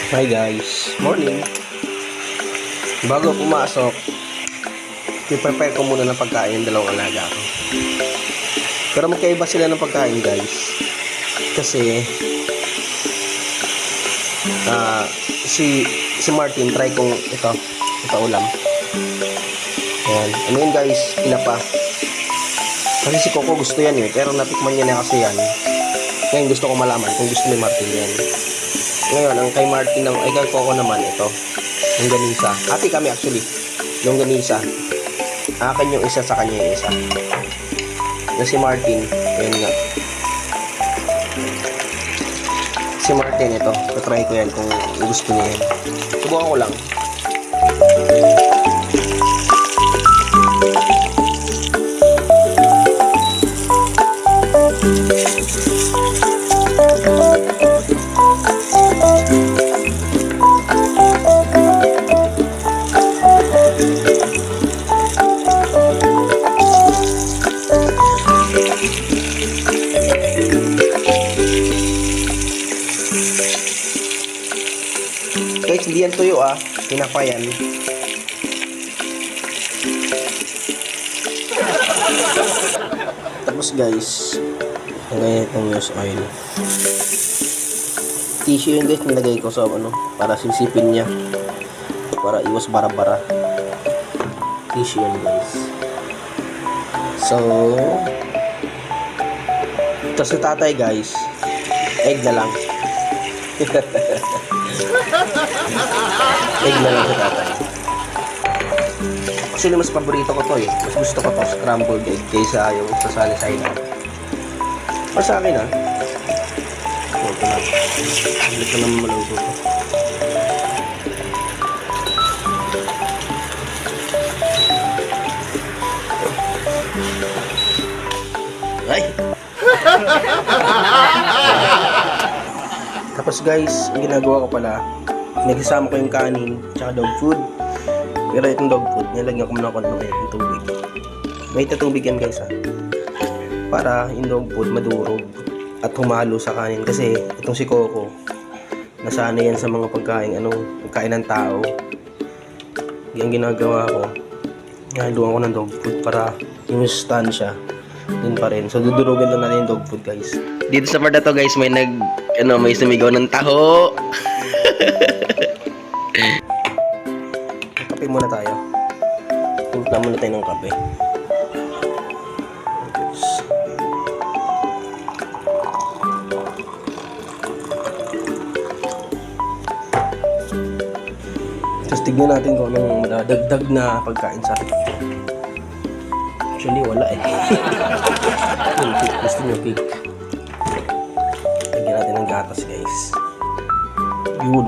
Hi guys, morning. Bago pumasok, i-prepare ko muna ng pagkain ng dalawang alaga ko. Pero magkaiba sila ng pagkain guys. Kasi si Martin try kong ito ulam. Ayan. Ano yun guys, tinapa. Kasi si Coco gusto yan pero natikman niya na kasi yan. Ngayon gusto ko malaman kung gusto ni Martin yan. Ngayon, ang kay Martin ay kay Coco naman ito. Yung ganisa. Ati kami actually. Yung ganisa. Akin yung isa, sa kanya yung isa. Yung si Martin, ayan nga. Si Martin ito. Try ko yan kung gusto niya yan. Subukan ko lang. Guys, hindi yan tuyo tinapa yan. Tapos guys, ngayon itong use oil. Tissue yun guys, nilagay ko sa para sisipin niya. Para iwas bara-bara. Tissue yun guys. So, tapos sa tatay guys, egg na lang. Egg na lang sa tatay. Actually, mas paborito ko to Mas gusto ko to scrambled egg kaysa yung sa sunny side up. Para sa akin ito lang. Hindi ko naman maluto to. Ay! Tapos guys, ang ginagawa ko pala, nagsasama ko yung kanin tsaka dog food. Pero itong dog food, nilagyan ko muna ako ng tubig. May tubig yan guys para yung dog food madurog at humalo sa kanin. Kasi itong si Coco, nasanay yan sa mga pagkain ng tao. Yung ginagawa ko, haluan ko ng dog food para yung sustansya dun pa rin. So dudurugin lang natin yung dog food guys. Dito sa part na to guys, may may sumigaw ng taho. Kape muna tayo. Timpla muna tayo ng kape. Tapos tignan natin kung anong dagdag na pagkain sa atin. Actually wala yung cake. Gusto nyo cake. Lagyan natin ng gatas guys. Yun.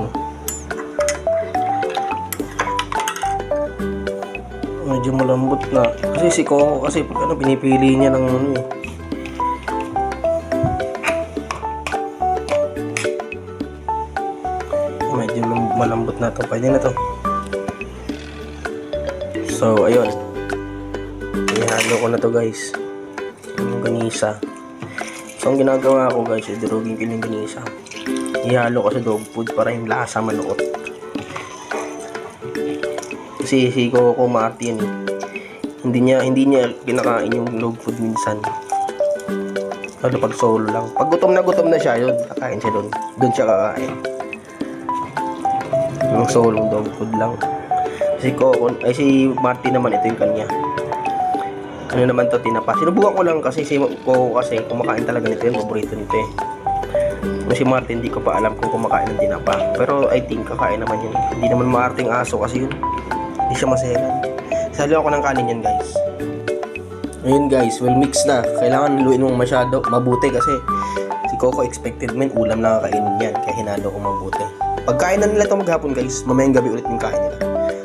Medyo malambot na. Kasi si Coco kasi pag pinipili niya ng medyo malambot na to. Pwede na to. So ayun. Ihalo ko na to guys. Yung ganisa. So ang ginagawa ko guys, idurugin ko yung ganisa. Ihalo ko sa dog food para yung lasa manuot. Kasi si Coco Martin hindi niya kinakain yung dog food minsan. Lalo pag solo lang. Pag gutom na siya, yun kakain siya doon siya kakain. Yung solo dog food lang. Si Martin naman, ito yung kanya. Ano naman to, tinapa. Sinubukan ko lang kasi si Coco kasi kumakain talaga nito, yung paborito nito Kung si Martin, hindi ko pa alam kung kumakain ng tinapa. Pero I think kakain naman yun. Hindi naman maarting aso kasi yun. Hindi siya maselan. Salo ako ng kanin yan guys. Ayun guys, well mix na. Kailangan luin mong masyado mabuti kasi si Coco expected men ulam na kakainin yan. Kaya hinalo ko mabuti. Pagkain na nila ito maghapon guys, mamayang gabi ulit yung kain nila.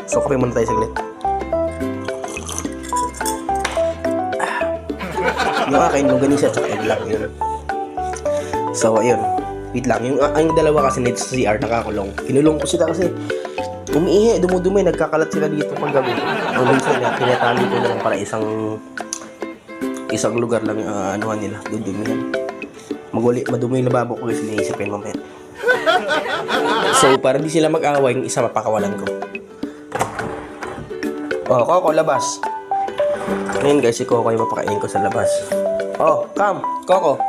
So kape muna tayo saglit. Yung akin, yung ganisa at egg lang yun. So ayun, wait lang. Yung dalawa kasi nito sa CR nakakulong. Kinulong ko sila kasi umiihi, dumudumi, nagkakalat sila dito pag gabi. Ang minsan kinatali ko lang para isang lugar lang anuhan nila, dudumihan. Madumi yung lababo ko guys, iniisipin mamaya. So, para di sila mag-away, yung isa mapakawalan ko. Oh, Coco, labas. Ngayon guys, si Coco yung mapakainin ko sa labas. Oh, come, Coco.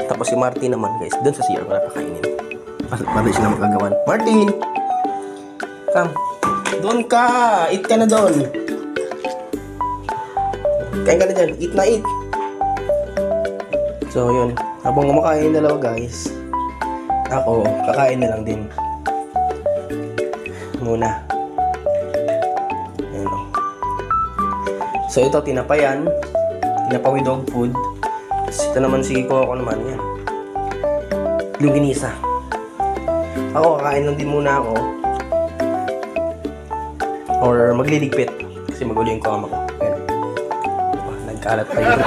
Tapos si Martin naman guys, doon sa CR ko napakainin. Para sila magagawan. Martin! Come. Doon ka! Eat ka na doon. Kain ka na dyan. Eat na eat. So, yun. Habang kumakain yung dalawa guys, ako, kakain na lang din. Muna. Ayan o. So, ito, tinapayan. Tinapa with dog food. Tapos ito naman si Coco naman. Yan. Longganisa. Ako, kakain lang din muna ako. Or magliligpit. Kasi magulo yung kama ko. Ayan. Nagkalat pa yun.